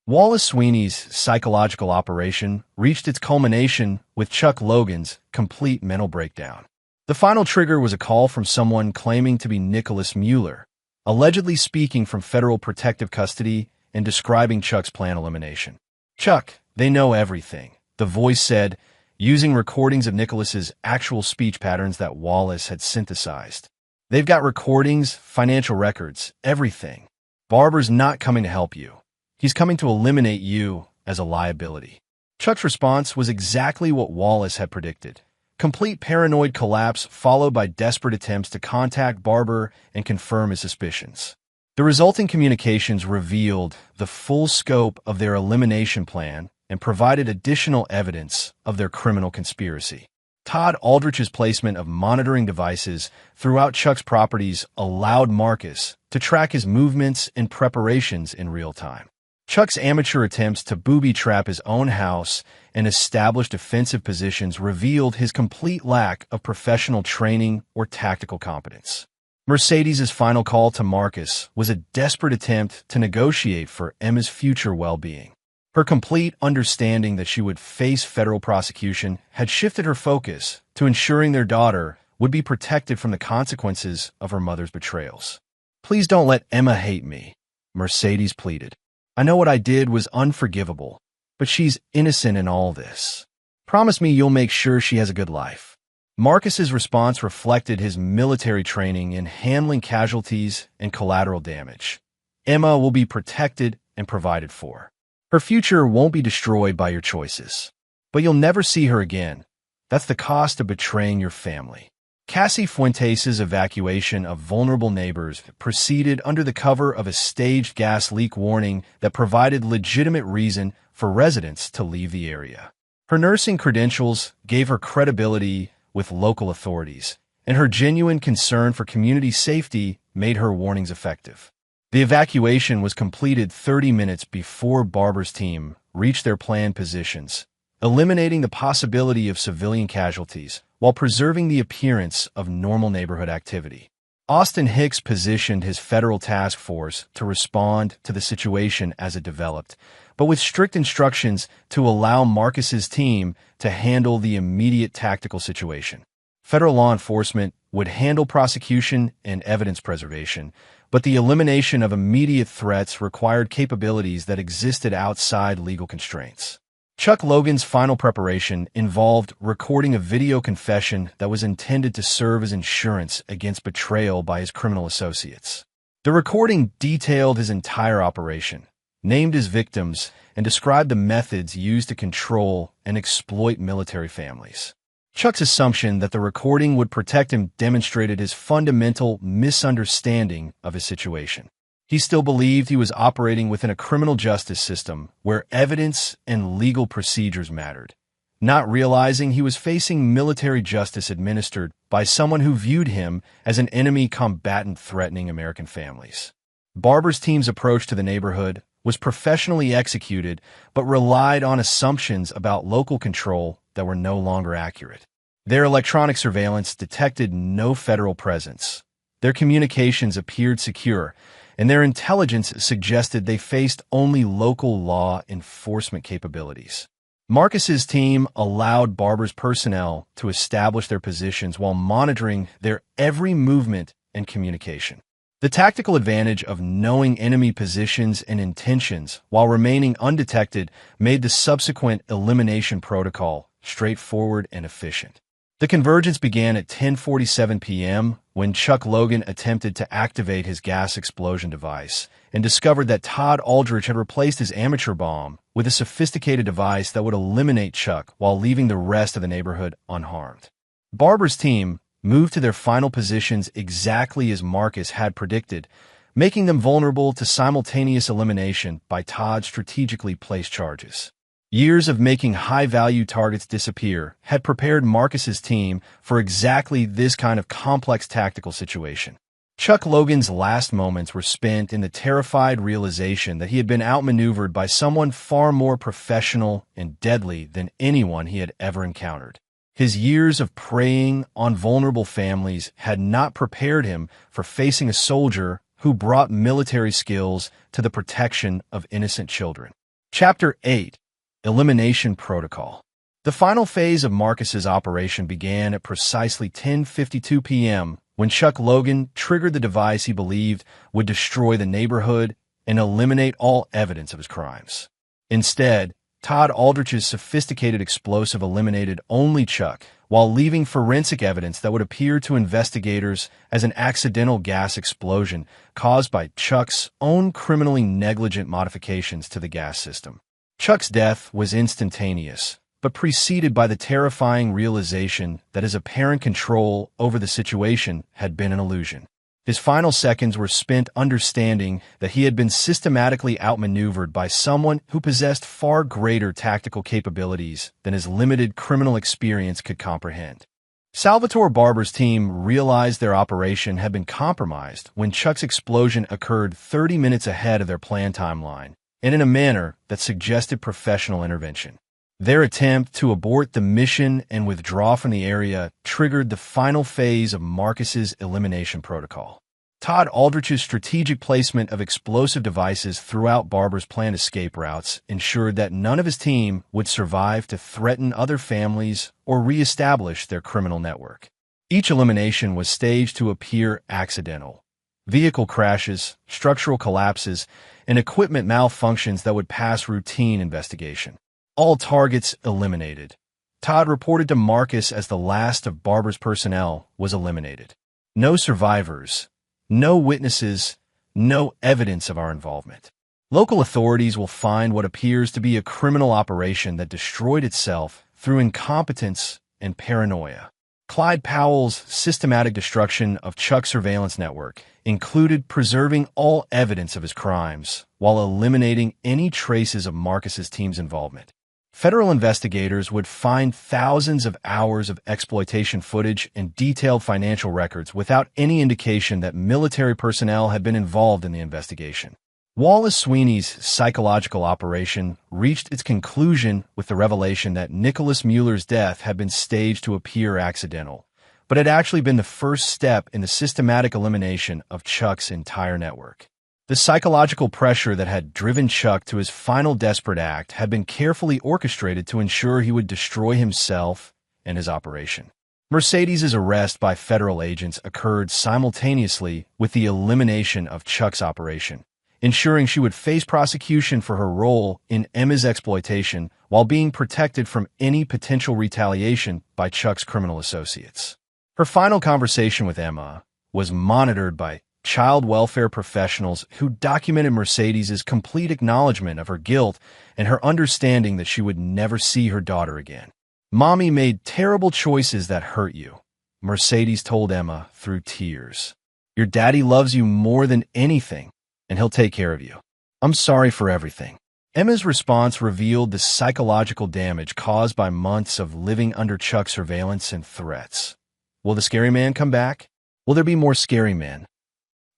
Wallace Sweeney's psychological operation reached its culmination with Chuck Logan's complete mental breakdown. The final trigger was a call from someone claiming to be Nicholas Mueller, allegedly speaking from federal protective custody and describing Chuck's planned elimination. "Chuck, they know everything," the voice said, using recordings of Nicholas's actual speech patterns that Wallace had synthesized. "They've got recordings, financial records, everything. Barber's not coming to help you. He's coming to eliminate you as a liability." Chuck's response was exactly what Wallace had predicted. Complete paranoid collapse followed by desperate attempts to contact Barber and confirm his suspicions. The resulting communications revealed the full scope of their elimination plan and provided additional evidence of their criminal conspiracy. Todd Aldrich's placement of monitoring devices throughout Chuck's properties allowed Marcus to track his movements and preparations in real time. Chuck's amateur attempts to booby-trap his own house and establish defensive positions revealed his complete lack of professional training or tactical competence. Mercedes's final call to Marcus was a desperate attempt to negotiate for Emma's future well-being. Her complete understanding that she would face federal prosecution had shifted her focus to ensuring their daughter would be protected from the consequences of her mother's betrayals. "Please don't let Emma hate me," Mercedes pleaded. "I know what I did was unforgivable, but she's innocent in all this. Promise me you'll make sure she has a good life." Marcus's response reflected his military training in handling casualties and collateral damage. "Emma will be protected and provided for. Her future won't be destroyed by your choices. But you'll never see her again. That's the cost of betraying your family." Cassie Fuentes' evacuation of vulnerable neighbors proceeded under the cover of a staged gas leak warning that provided legitimate reason for residents to leave the area. Her nursing credentials gave her credibility with local authorities, and her genuine concern for community safety made her warnings effective. The evacuation was completed 30 minutes before Barber's team reached their planned positions, eliminating the possibility of civilian casualties while preserving the appearance of normal neighborhood activity. Austin Hicks positioned his federal task force to respond to the situation as it developed, but with strict instructions to allow Marcus's team to handle the immediate tactical situation. Federal law enforcement would handle prosecution and evidence preservation, but the elimination of immediate threats required capabilities that existed outside legal constraints. Chuck Logan's final preparation involved recording a video confession that was intended to serve as insurance against betrayal by his criminal associates. The recording detailed his entire operation, named his victims, and described the methods used to control and exploit military families. Chuck's assumption that the recording would protect him demonstrated his fundamental misunderstanding of his situation. He still believed he was operating within a criminal justice system where evidence and legal procedures mattered, not realizing he was facing military justice administered by someone who viewed him as an enemy combatant threatening American families. Barber's team's approach to the neighborhood was professionally executed but relied on assumptions about local control that were no longer accurate. Their electronic surveillance detected no federal presence. Their communications appeared secure, and their intelligence suggested they faced only local law enforcement capabilities. Marcus's team allowed Barber's personnel to establish their positions while monitoring their every movement and communication. The tactical advantage of knowing enemy positions and intentions while remaining undetected made the subsequent elimination protocol straightforward and efficient. The convergence began at 10:47 p.m. when Chuck Logan attempted to activate his gas explosion device and discovered that Todd Aldrich had replaced his amateur bomb with a sophisticated device that would eliminate Chuck while leaving the rest of the neighborhood unharmed. Barber's team moved to their final positions exactly as Marcus had predicted, making them vulnerable to simultaneous elimination by Todd's strategically placed charges. Years of making high-value targets disappear had prepared Marcus's team for exactly this kind of complex tactical situation. Chuck Logan's last moments were spent in the terrified realization that he had been outmaneuvered by someone far more professional and deadly than anyone he had ever encountered. His years of preying on vulnerable families had not prepared him for facing a soldier who brought military skills to the protection of innocent children. Chapter 8. Elimination Protocol. The final phase of Marcus's operation began at precisely 10:52 p.m. when Chuck Logan triggered the device he believed would destroy the neighborhood and eliminate all evidence of his crimes. Instead, Todd Aldrich's sophisticated explosive eliminated only Chuck, while leaving forensic evidence that would appear to investigators as an accidental gas explosion caused by Chuck's own criminally negligent modifications to the gas system. Chuck's death was instantaneous, but preceded by the terrifying realization that his apparent control over the situation had been an illusion. His final seconds were spent understanding that he had been systematically outmaneuvered by someone who possessed far greater tactical capabilities than his limited criminal experience could comprehend. Salvatore Barber's team realized their operation had been compromised when Chuck's explosion occurred 30 minutes ahead of their planned timeline, and in a manner that suggested professional intervention. Their attempt to abort the mission and withdraw from the area triggered the final phase of Marcus's elimination protocol. Todd Aldrich's strategic placement of explosive devices throughout Barber's planned escape routes ensured that none of his team would survive to threaten other families or reestablish their criminal network. Each elimination was staged to appear accidental. Vehicle crashes, structural collapses, and equipment malfunctions that would pass routine investigation. All targets eliminated. Todd reported to Marcus as the last of Barber's personnel was eliminated. No survivors, no witnesses, no evidence of our involvement. Local authorities will find what appears to be a criminal operation that destroyed itself through incompetence and paranoia. Clyde Powell's systematic destruction of Chuck's surveillance network included preserving all evidence of his crimes while eliminating any traces of Marcus's team's involvement. Federal investigators would find thousands of hours of exploitation footage and detailed financial records without any indication that military personnel had been involved in the investigation. Wallace Sweeney's psychological operation reached its conclusion with the revelation that Nicholas Mueller's death had been staged to appear accidental, but had actually been the first step in the systematic elimination of Chuck's entire network. The psychological pressure that had driven Chuck to his final desperate act had been carefully orchestrated to ensure he would destroy himself and his operation. Mercedes's arrest by federal agents occurred simultaneously with the elimination of Chuck's operation, ensuring she would face prosecution for her role in Emma's exploitation while being protected from any potential retaliation by Chuck's criminal associates. Her final conversation with Emma was monitored by child welfare professionals who documented Mercedes's complete acknowledgement of her guilt and her understanding that she would never see her daughter again. "Mommy made terrible choices that hurt you," Mercedes told Emma through tears. "Your daddy loves you more than anything, and he'll take care of you. I'm sorry for everything." Emma's response revealed the psychological damage caused by months of living under Chuck's surveillance and threats. Will the scary man come back? Will there be more scary men?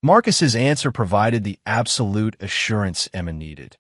Marcus's answer provided the absolute assurance Emma needed.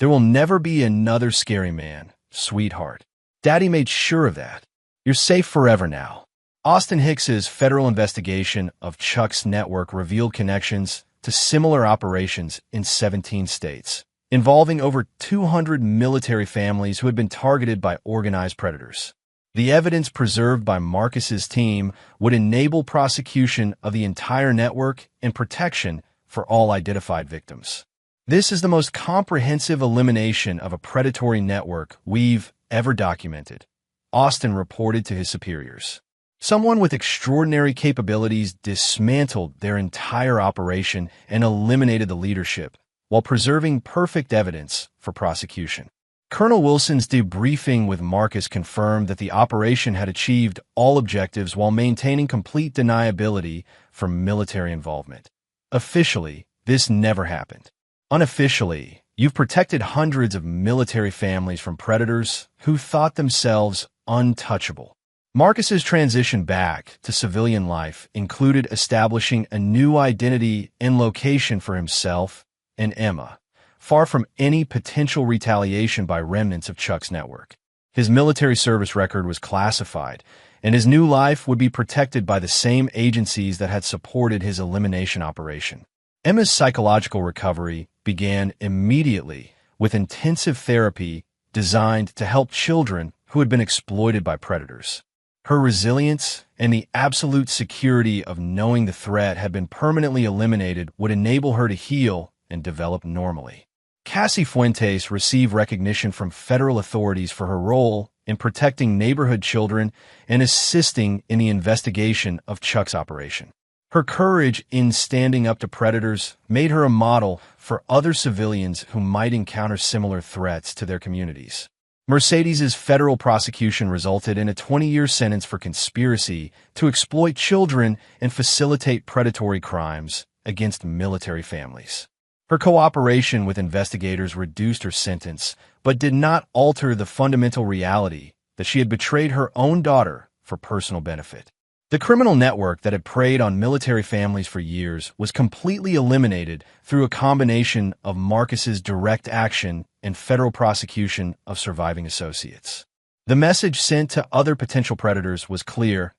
There will never be another scary man, sweetheart. Daddy made sure of that. You're safe forever now. Austin Hicks's federal investigation of Chuck's network revealed connections to similar operations in 17 states, involving over 200 military families who had been targeted by organized predators. The evidence preserved by Marcus's team would enable prosecution of the entire network and protection for all identified victims. This is the most comprehensive elimination of a predatory network we've ever documented, Austin reported to his superiors. Someone with extraordinary capabilities dismantled their entire operation and eliminated the leadership, while preserving perfect evidence for prosecution. Colonel Wilson's debriefing with Marcus confirmed that the operation had achieved all objectives while maintaining complete deniability from military involvement. Officially, this never happened. Unofficially, you've protected hundreds of military families from predators who thought themselves untouchable. Marcus's transition back to civilian life included establishing a new identity and location for himself and Emma, far from any potential retaliation by remnants of Chuck's network. His military service record was classified, and his new life would be protected by the same agencies that had supported his elimination operation. Emma's psychological recovery began immediately with intensive therapy designed to help children who had been exploited by predators. Her resilience and the absolute security of knowing the threat had been permanently eliminated would enable her to heal and develop normally. Cassie Fuentes received recognition from federal authorities for her role in protecting neighborhood children and assisting in the investigation of Chuck's operation. Her courage in standing up to predators made her a model for other civilians who might encounter similar threats to their communities. Mercedes's federal prosecution resulted in a 20-year sentence for conspiracy to exploit children and facilitate predatory crimes against military families. Her cooperation with investigators reduced her sentence, but did not alter the fundamental reality that she had betrayed her own daughter for personal benefit. The criminal network that had preyed on military families for years was completely eliminated through a combination of Marcus's direct action and federal prosecution of surviving associates. The message sent to other potential predators was clear.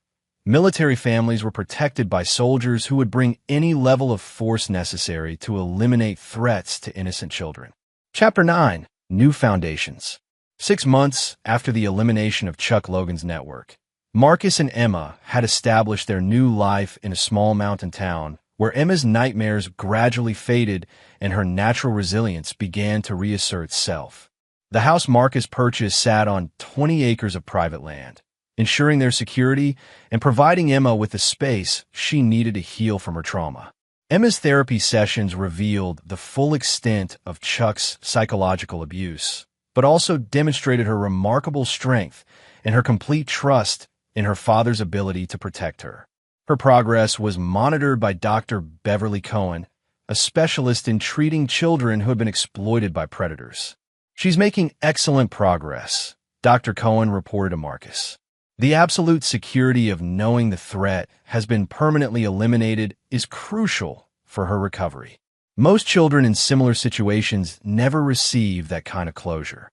Military families were protected by soldiers who would bring any level of force necessary to eliminate threats to innocent children. Chapter 9. New Foundations. 6 months after the elimination of Chuck Logan's network, Marcus and Emma had established their new life in a small mountain town where Emma's nightmares gradually faded and her natural resilience began to reassert itself. The house Marcus purchased sat on 20 acres of private land, ensuring their security and providing Emma with the space she needed to heal from her trauma. Emma's therapy sessions revealed the full extent of Chuck's psychological abuse, but also demonstrated her remarkable strength and her complete trust in her father's ability to protect her. Her progress was monitored by Dr. Beverly Cohen, a specialist in treating children who had been exploited by predators. "She's making excellent progress," Dr. Cohen reported to Marcus. "The absolute security of knowing the threat has been permanently eliminated is crucial for her recovery. Most children in similar situations never receive that kind of closure."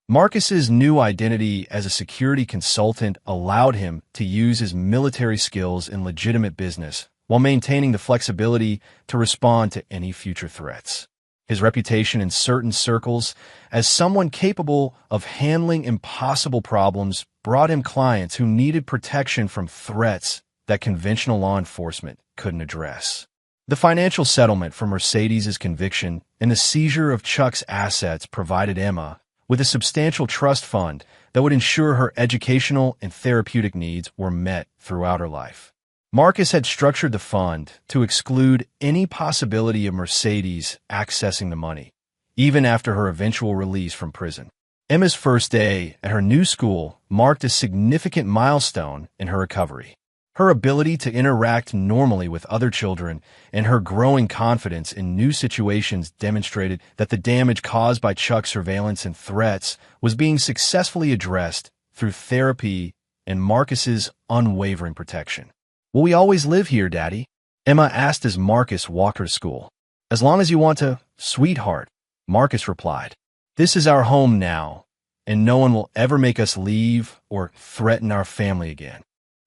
Marcus's new identity as a security consultant allowed him to use his military skills in legitimate business while maintaining the flexibility to respond to any future threats. His reputation in certain circles as someone capable of handling impossible problems brought him clients who needed protection from threats that conventional law enforcement couldn't address. The financial settlement for Mercedes's conviction and the seizure of Chuck's assets provided Emma with a substantial trust fund that would ensure her educational and therapeutic needs were met throughout her life. Marcus had structured the fund to exclude any possibility of Mercedes accessing the money, even after her eventual release from prison. Emma's first day at her new school marked a significant milestone in her recovery. Her ability to interact normally with other children and her growing confidence in new situations demonstrated that the damage caused by Chuck's surveillance and threats was being successfully addressed through therapy and Marcus's unwavering protection. "Will we always live here, Daddy?" Emma asked as Marcus walked her to school. "As long as you want to, sweetheart," Marcus replied. "This is our home now, and no one will ever make us leave or threaten our family again."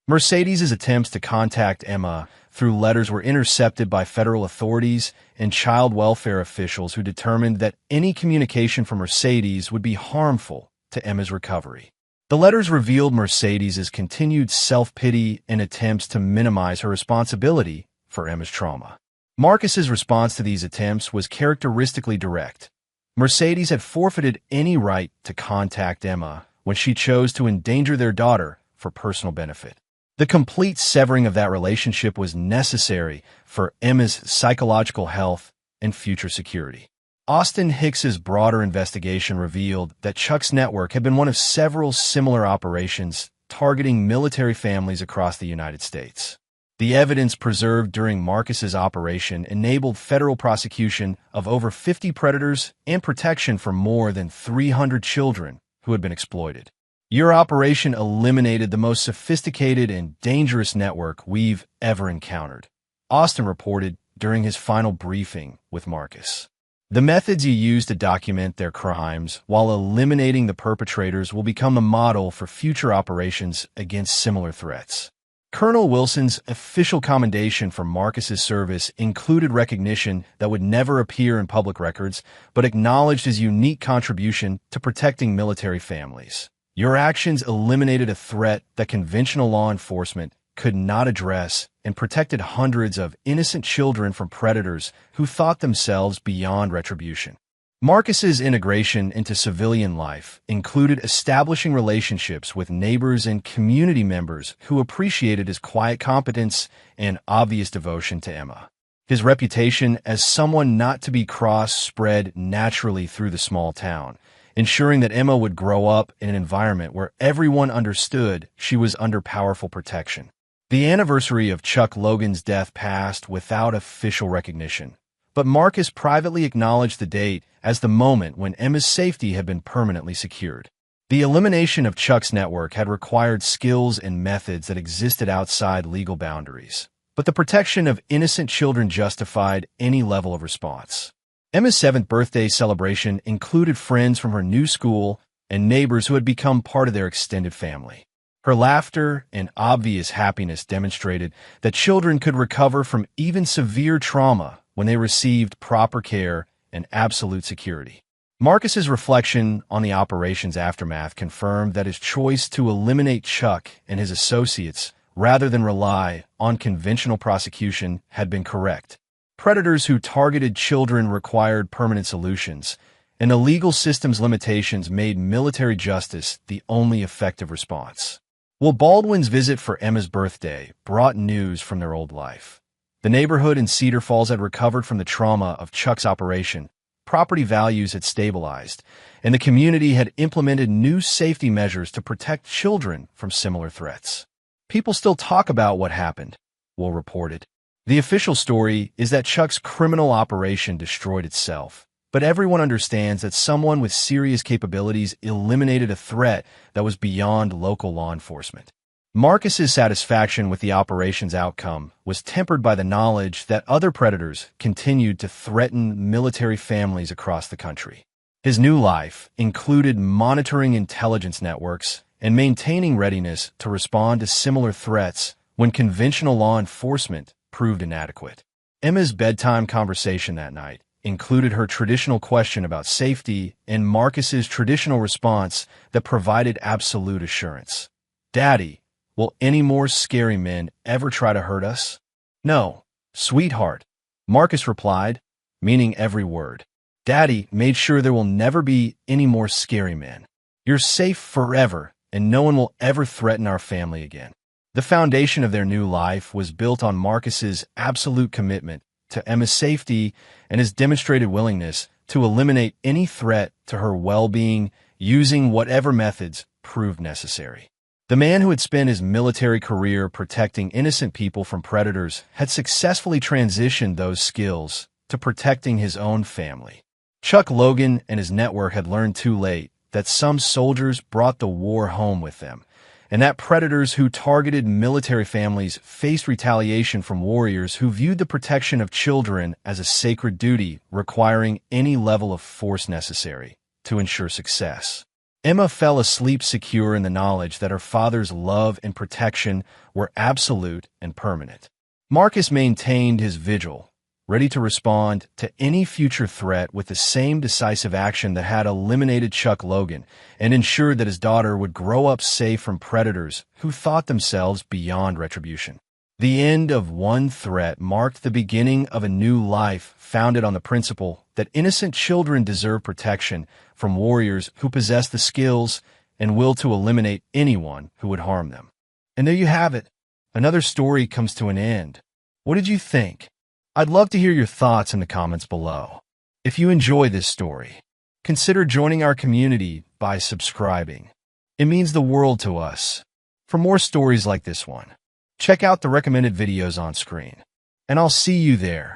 Mercedes's attempts to contact Emma through letters were intercepted by federal authorities and child welfare officials who determined that any communication from Mercedes would be harmful to Emma's recovery. The letters revealed Mercedes's continued self-pity and attempts to minimize her responsibility for Emma's trauma. Marcus's response to these attempts was characteristically direct. Mercedes had forfeited any right to contact Emma when she chose to endanger their daughter for personal benefit. The complete severing of that relationship was necessary for Emma's psychological health and future security. Austin Hicks's broader investigation revealed that Chuck's network had been one of several similar operations targeting military families across the United States. The evidence preserved during Marcus's operation enabled federal prosecution of over 50 predators and protection for more than 300 children who had been exploited. Your operation eliminated the most sophisticated and dangerous network we've ever encountered, Austin reported during his final briefing with Marcus. The methods you use to document their crimes while eliminating the perpetrators will become the model for future operations against similar threats. Colonel Wilson's official commendation for Marcus's service included recognition that would never appear in public records, but acknowledged his unique contribution to protecting military families. Your actions eliminated a threat that conventional law enforcement could not address and protected hundreds of innocent children from predators who thought themselves beyond retribution. Marcus's integration into civilian life included establishing relationships with neighbors and community members who appreciated his quiet competence and obvious devotion to Emma. His reputation as someone not to be crossed spread naturally through the small town, ensuring that Emma would grow up in an environment where everyone understood she was under powerful protection. The anniversary of Chuck Logan's death passed without official recognition, but Marcus privately acknowledged the date as the moment when Emma's safety had been permanently secured. The elimination of Chuck's network had required skills and methods that existed outside legal boundaries, but the protection of innocent children justified any level of response. Emma's 7th birthday celebration included friends from her new school and neighbors who had become part of their extended family. Her laughter and obvious happiness demonstrated that children could recover from even severe trauma when they received proper care and absolute security. Marcus's reflection on the operation's aftermath confirmed that his choice to eliminate Chuck and his associates rather than rely on conventional prosecution had been correct. Predators who targeted children required permanent solutions, and the legal system's limitations made military justice the only effective response. Well, Baldwin's visit for Emma's birthday brought news from their old life. The neighborhood in Cedar Falls had recovered from the trauma of Chuck's operation, property values had stabilized, and the community had implemented new safety measures to protect children from similar threats. People still talk about what happened, Will reported. The official story is that Chuck's criminal operation destroyed itself, but everyone understands that someone with serious capabilities eliminated a threat that was beyond local law enforcement. Marcus's satisfaction with the operation's outcome was tempered by the knowledge that other predators continued to threaten military families across the country. His new life included monitoring intelligence networks and maintaining readiness to respond to similar threats when conventional law enforcement proved inadequate. Emma's bedtime conversation that night included her traditional question about safety and Marcus's traditional response that provided absolute assurance. "Daddy, will any more scary men ever try to hurt us?" "No, sweetheart," Marcus replied, meaning every word. "Daddy made sure there will never be any more scary men. You're safe forever, and no one will ever threaten our family again." The foundation of their new life was built on Marcus's absolute commitment to Emma's safety and his demonstrated willingness to eliminate any threat to her well-being using whatever methods proved necessary. The man who had spent his military career protecting innocent people from predators had successfully transitioned those skills to protecting his own family. Chuck Logan and his network had learned too late that some soldiers brought the war home with them, and that predators who targeted military families faced retaliation from warriors who viewed the protection of children as a sacred duty, requiring any level of force necessary to ensure success. Emma fell asleep secure in the knowledge that her father's love and protection were absolute and permanent. Marcus maintained his vigil, ready to respond to any future threat with the same decisive action that had eliminated Chuck Logan and ensured that his daughter would grow up safe from predators who thought themselves beyond retribution. The end of one threat marked the beginning of a new life founded on the principle that innocent children deserve protection from warriors who possess the skills and will to eliminate anyone who would harm them. And there you have it. Another story comes to an end. What did you think? I'd love to hear your thoughts in the comments below. If you enjoy this story, consider joining our community by subscribing. It means the world to us. For more stories like this one, check out the recommended videos on screen, and I'll see you there.